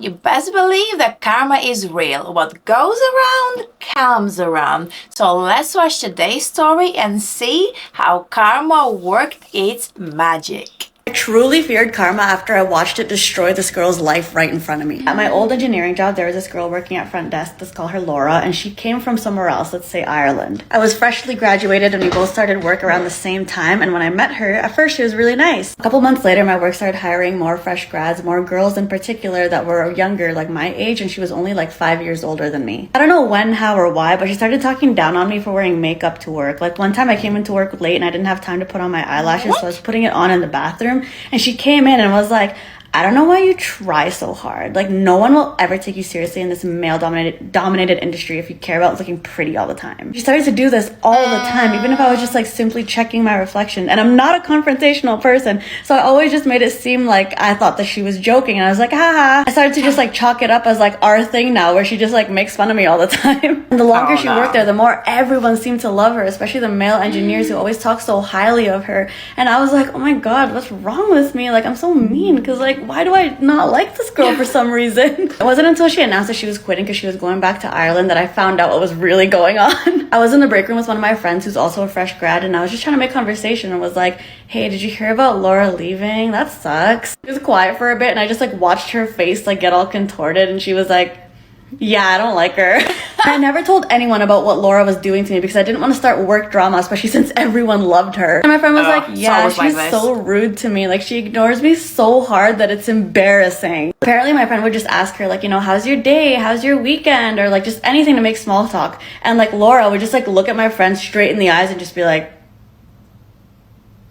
You best believe that karma is real. What goes around comes around. So let's watch today's story and see how karma worked its magic. I truly feared karma after I watched it destroy this girl's life right in front of me. At my old engineering job, there was this girl working at front desk. Let's call her Laura, and she came from somewhere else, let's say Ireland. I was freshly graduated and we both started work around the same time, and when I met her, at first she was really nice. A couple months later, my work started hiring more fresh grads, more girls in particular that were younger, like my age, and she was only like 5 years older than me. I don't know when, how, or why, but she started talking down on me for wearing makeup to work. Like one time I came into work late and I didn't have time to put on my eyelashes, so I was putting it on in the bathroom, and she came in and was like, I don't know why you try so hard. Like, no one will ever take you seriously in this male-dominated industry if you care about looking pretty all the time. She started to do this all the time, even if I was just like simply checking my reflection. And I'm not a confrontational person, so I always just made it seem like I thought that she was joking. And I was like, haha. I started to just like chalk it up as like our thing now, where she just like makes fun of me all the time. And the longer she worked there, the more everyone seemed to love her, especially the male engineers who always talk so highly of her. And I was like, oh my God, what's wrong with me? Like, I'm so mean, because like, why do I not like this girl for some reason? It wasn't until she announced that she was quitting because she was going back to Ireland that I found out what was really going on. I was in the break room with one of my friends who's also a fresh grad, and I was just trying to make conversation and was like, hey, did you hear about Laura leaving? That sucks. She was quiet for a bit and I just like watched her face like get all contorted, and she was like, yeah, I don't like her. I never told anyone about what Laura was doing to me because I didn't want to start work drama, especially since everyone loved her. And my friend was like, yeah, she's so rude to me. Like, she ignores me so hard that it's embarrassing. Apparently, my friend would just ask her, like, you know, how's your day? How's your weekend? Or like just anything to make small talk. And like Laura would just like look at my friend straight in the eyes and just be like,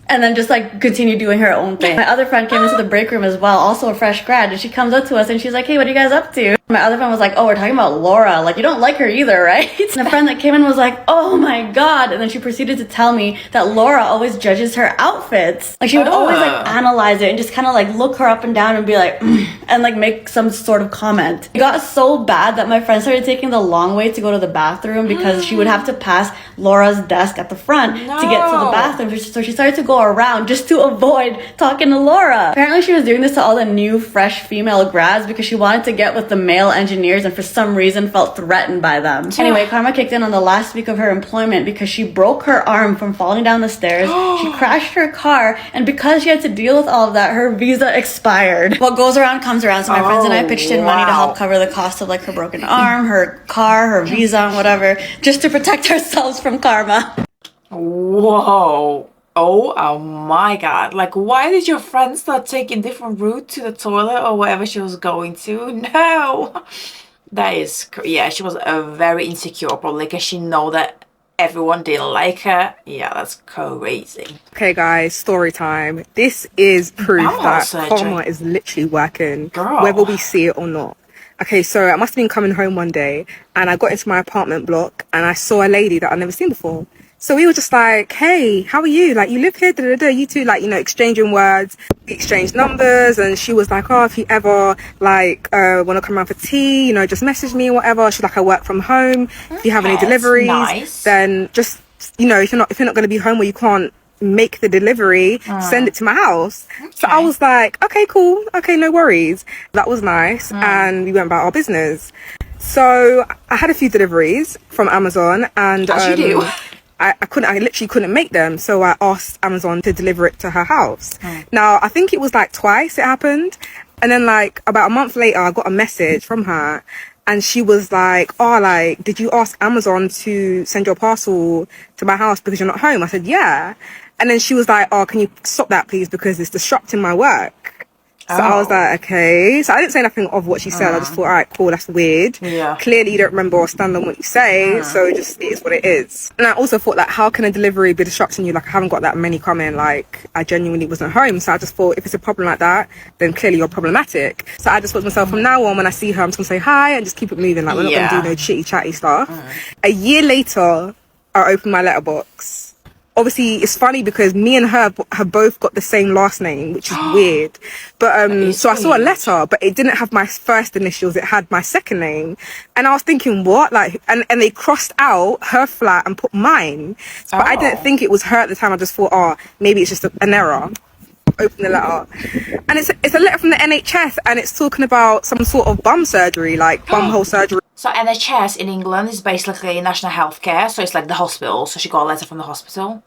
and then just like continue doing her own thing. My other friend came into the break room as well, also a fresh grad, and she comes up to us and she's like, hey, what are you guys up to? My other friend was like, oh, we're talking about Laura. Like, you don't like her either, right? And the friend that came in was like, oh my God. And then she proceeded to tell me that Laura always judges her outfits. Like, she would always like analyze it and just kind of like look her up and down and be like, and like make some sort of comment. It got so bad that my friend started taking the long way to go to the bathroom because she would have to pass Laura's desk at the front to get to the bathroom. So she started to go around just to avoid talking to Laura. Apparently she was doing this to all the new fresh female grads because she wanted to get with the male engineers and for some reason felt threatened by them. Anyway, karma kicked in on the last week of her employment because she broke her arm from falling down the stairs. She crashed her car, and because she had to deal with all of that, her visa expired. What goes around comes around, so my friends and I pitched in money to help cover the cost of like her broken arm, her car, her visa, and whatever, just to protect ourselves from karma. Whoa. Oh my God. Like, why did your friend start taking different route to the toilet or wherever she was going to? No. That is, yeah, she was very insecure, probably because she know that everyone didn't like her. Yeah, that's crazy. Okay, guys, story time. This is proof that karma is literally working, whether we see it or not. Okay, so I must have been coming home one day and I got into my apartment block and I saw a lady that I'd never seen before. So we were just like, hey, how are you? Like, you live here, da, da, da. You two, like, you know, exchanging words, we exchanged numbers. And she was like, oh, if you ever, like, want to come around for tea, you know, just message me or whatever. She's like, I work from home. If you have any deliveries, then just, you know, if you're not going to be home or you can't make the delivery, send it to my house. So I was like, okay, cool. Okay, no worries. That was nice. And we went about our business. So I had a few deliveries from Amazon, and as you do. I literally couldn't make them. So I asked Amazon to deliver it to her house. Now, I think it was like twice it happened. And then like about a month later, I got a message from her and she was like, oh, like, did you ask Amazon to send your parcel to my house because you're not home? I said, yeah. And then she was like, oh, can you stop that please? Because it's disrupting my work. So I was like, okay. So I didn't say nothing of what she said. I just thought, all right, cool, that's weird. Yeah. Clearly you don't remember or stand on what you say. So it just is what it is. And I also thought, like, how can a delivery be disrupting you? Like, I haven't got that many coming. Like, I genuinely wasn't home. So I just thought, if it's a problem like that, then clearly you're problematic. So I just thought to myself, from now on, when I see her, I'm just going to say hi and just keep it moving. Like, we're not going to do no chitty chatty stuff. A year later, I opened my letterbox. Obviously, it's funny because me and her have both got the same last name, which is weird. But so I saw a letter, but it didn't have my first initials. It had my second name. And I was thinking, what? Like, and they crossed out her flat and put mine. But I didn't think it was her at the time. I just thought, oh, maybe it's just an error. open the letter, and it's a letter from the NHS, and it's talking about some sort of bum surgery, like bum hole surgery. So NHS in England is basically national healthcare, so it's like the hospital. So she got a letter from the hospital.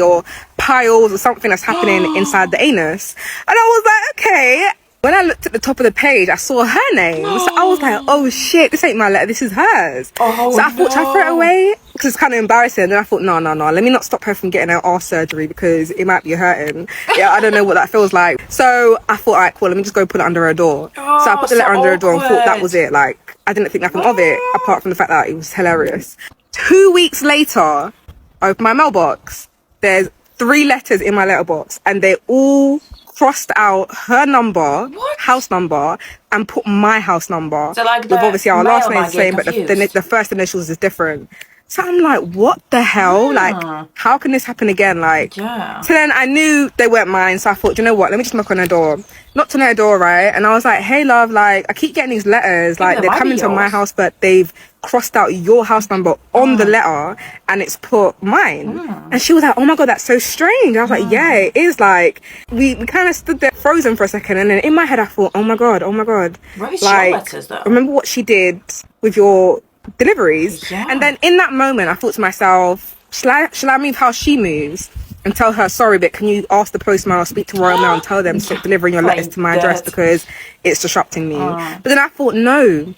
Or piles or something that's happening inside the anus. And I was like, okay. When I looked at the top of the page, I saw her name. So I was like, oh shit, this ain't my letter, this is hers. Oh, so I thought, should I throw it away? Because it's kind of embarrassing. And then I thought, no, let me not stop her from getting her arse surgery because it might be hurting. Yeah, I don't know what that feels like. So I thought, all right, cool, let me just go put it under her door. So I put the letter under her door and thought that was it. Like, I didn't think nothing of it, apart from the fact that it was hilarious. 2 weeks later, I opened my mailbox. There's 3 letters in my letterbox, and they all crossed out her number, house number, and put my house number. So like, with obviously our last name is the same, but the first initials is different. So I'm like, what the hell? Like, how can this happen again? Like, yeah. So then I knew they weren't mine. So I thought, you know what? Let me just knock on her door. Knocked on her door, right? And I was like, hey, love, like, I keep getting these letters. Like, they're coming to my house, but they've crossed out your house number on the letter and it's put mine. And she was like, oh my God, that's so strange. I was like, yeah, it is. Like, we kind of stood there frozen for a second. And then in my head, I thought, oh my God. Where is like, your letters, though? Remember what she did with your deliveries? Yeah. And then in that moment, I thought to myself, shall I move how she moves and tell her, sorry, but can you ask the postman or speak to Royal Mail and tell them to stop delivering your letters to my address because it's disrupting me. But then I thought, no,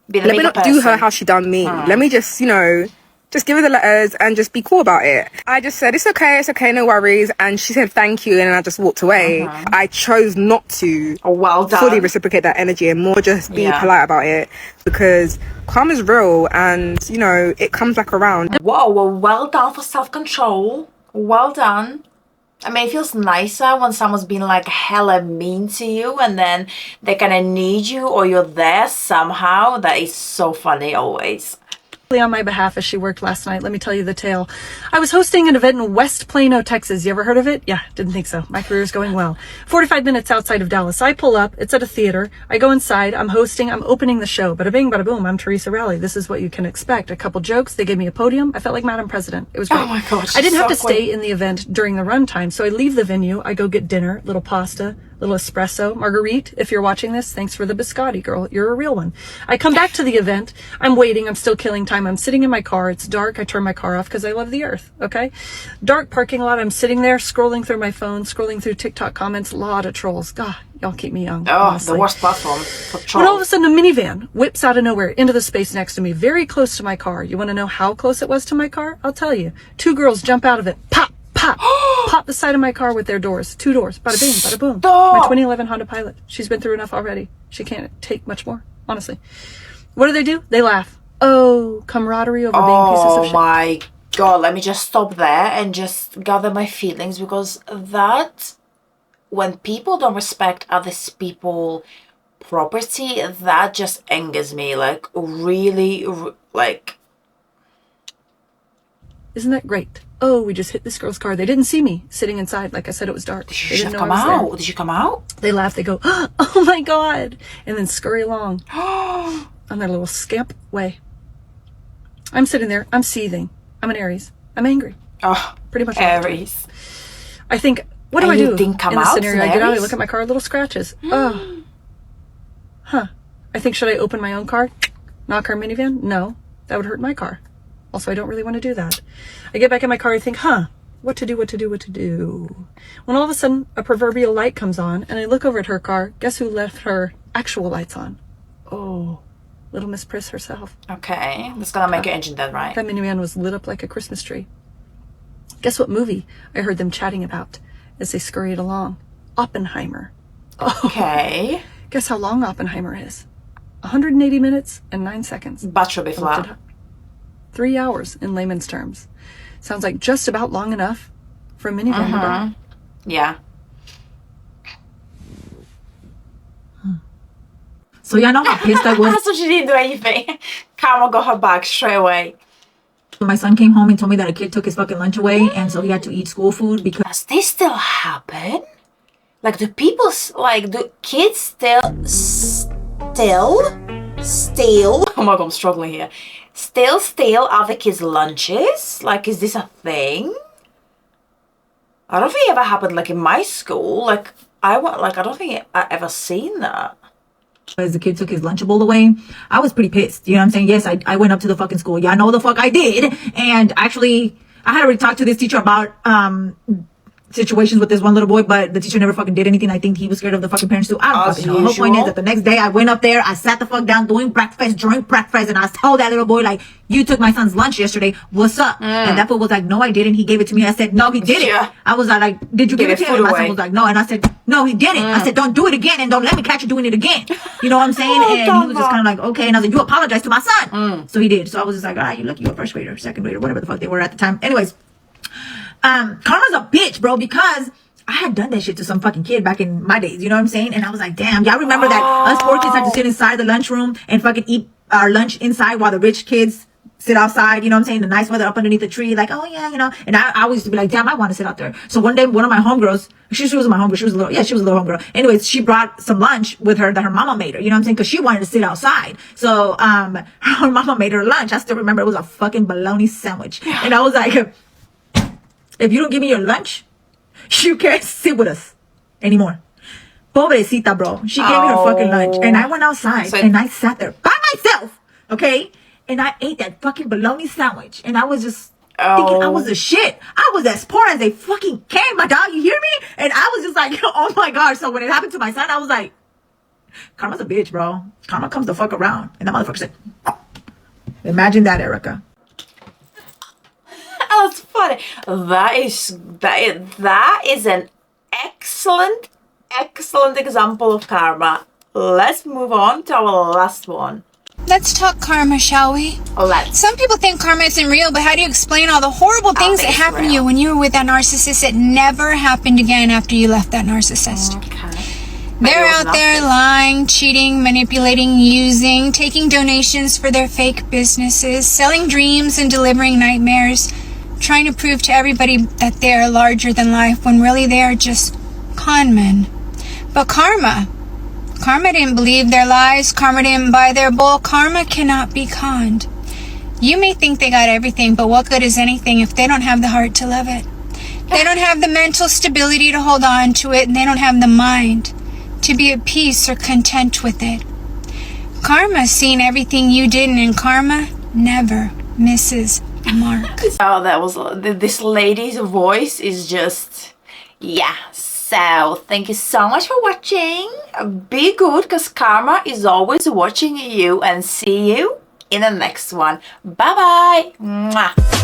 let me not do her how she done me. Let me just, you know, just give her the letters and just be cool about it. I just said, it's okay, no worries. And she said, thank you. And then I just walked away. I chose not to fully reciprocate that energy and more just be polite about it because karma is real and, you know, it comes back around. Whoa, well done for self-control. Well done. I mean, it feels nicer when someone's been like hella mean to you and then they kind of need you or you're there somehow. That is so funny always. On my behalf as she worked last night. Let me tell you the tale. I was hosting an event in West Plano, Texas. You ever heard of it? Yeah, didn't think so. My career's going well. 45 minutes outside of Dallas. I pull up. It's at a theater. I go inside. I'm hosting. I'm opening the show. Bada bing, bada boom. I'm Teresa Rowley. This is what you can expect. A couple jokes. They gave me a podium. I felt like Madam President. It was great. Oh my gosh. I didn't have to stay in the event during the runtime, so I leave the venue. I go get dinner, little pasta, little espresso, Marguerite. If you're watching this, thanks for the biscotti, girl. You're a real one. I come back to the event. I'm waiting. I'm still killing time. I'm sitting in my car. It's dark. I turn my car off because I love the earth. Okay. Dark parking lot. I'm sitting there scrolling through my phone, scrolling through TikTok comments. A lot of trolls. God, y'all keep me young. Oh, honestly. The worst platform for trolls. When all of a sudden a minivan whips out of nowhere into the space next to me, very close to my car. You want to know how close it was to my car? I'll tell you. 2 girls jump out of it. Pop, pop, pop the side of my car with their doors. 2 doors. Bada bing, bada boom. Stop. My 2011 Honda Pilot. She's been through enough already. She can't take much more, honestly. What do? They laugh. Oh, camaraderie over being pieces of shit. Oh my God, let me just stop there and just gather my feelings because that, when people don't respect other people's property, that just angers me. Like, really, like. Isn't that great? Oh, we just hit this girl's car. They didn't see me sitting inside. Like I said, it was dark. Did you come out? Did you come out? They laugh. They go, oh my God. And then scurry along on their little scamp way. I'm sitting there. I'm seething. I'm an Aries. I'm angry. Oh, pretty much. Aries. I think, what do I do didn't come in this out scenario? I get out. I look at my car. Little scratches. Oh. Huh. I think, should I open my own car? Knock her minivan? No. That would hurt my car. Also, I don't really want to do that. I get back in my car and think, what to do? When all of a sudden, a proverbial light comes on, and I look over at her car. Guess who left her actual lights on? Oh, little Miss Priss herself. Okay, that's gonna make your engine dead, right? That minivan was lit up like a Christmas tree. Guess what movie I heard them chatting about as they scurried along? Oppenheimer. Okay. Guess how long Oppenheimer is? 180 minutes and 9 seconds. Battery be flat. 3 hours in layman's terms. Sounds like just about long enough for a minivan to burn. Yeah. So yeah, I know how pissed I was. So she didn't do anything. Karma got her back straight away. My son came home and told me that a kid took his fucking lunch away, and so he had to eat school food because. Does this still happen? Like, do kids steal? Oh my God, I'm struggling here. Still steal other kids' lunches? Like, is this a thing? I don't think it ever happened like in my school. Like I don't think I ever seen that. As the kid took his Lunchable away, I was pretty pissed. You know what I'm saying? Yes, I went up to the fucking school. Yeah, I know the fuck I did. And actually, I had already talked to this teacher about situations with this one little boy, but the teacher never fucking did anything. I think he was scared of the fucking parents too. I don't fucking know. The point is that the next day I went up there, I sat the fuck down during breakfast, and I told that little boy, like, you took my son's lunch yesterday. What's up? And that fool was like, no, I didn't. He gave it to me. I said, no, he didn't. Yeah. I was like, did you give it to him? My son was like, no. And I said, no, he didn't. I said, don't do it again, and don't let me catch you doing it again. You know what I'm saying? And he was just kind of like, okay. And I was like, you apologize to my son. So he did. So I was just like, all right, you lucky you're a first grader, second grader, whatever the fuck they were at the time. Anyways, karma's a bitch, bro, because I had done that shit to some fucking kid back in my days, you know what I'm saying? And I was like, damn, y'all remember that us poor kids had to sit inside the lunchroom and fucking eat our lunch inside while the rich kids sit outside, you know what I'm saying? The nice weather up underneath the tree, like, oh yeah, you know. And I always used to be like, damn, I want to sit out there. So one day, one of my homegirls, she was my homegirl, she was a little homegirl. Anyways, she brought some lunch with her that her mama made her, you know what I'm saying? Because she wanted to sit outside. So her mama made her lunch. I still remember it was a fucking bologna sandwich. And I was like, if you don't give me your lunch, you can't sit with us anymore. Pobrecita, bro. She gave me her fucking lunch. And I went outside and I sat there by myself, okay? And I ate that fucking bologna sandwich. And I was just thinking I was a shit. I was as poor as they fucking came, my dog. You hear me? And I was just like, oh my gosh. So when it happened to my son, I was like, karma's a bitch, bro. Karma comes the fuck around. And that motherfucker said, imagine that, Erica. That's funny. That is an excellent example of karma. Let's move on to our last one. Let's talk karma, shall we? Let's. Some people think karma isn't real, but how do you explain all the horrible things that happened to you when you were with that narcissist that never happened again after you left that narcissist? Okay. They're out there lying, cheating, manipulating, using, taking donations for their fake businesses, selling dreams and delivering nightmares, trying to prove to everybody that they are larger than life when really they are just con men. But karma didn't believe their lies. Karma didn't buy their bull. Karma cannot be conned. You may think they got everything, but what good is anything if they don't have the heart to love it? They don't have the mental stability to hold on to it, and they don't have the mind to be at peace or content with it. Karma's seen everything you didn't, and karma never misses the mark. Oh, that was this lady's voice is just, yeah. So thank you so much for watching. Be good, because karma is always watching you, and see you in the next one. Bye bye. Mwah.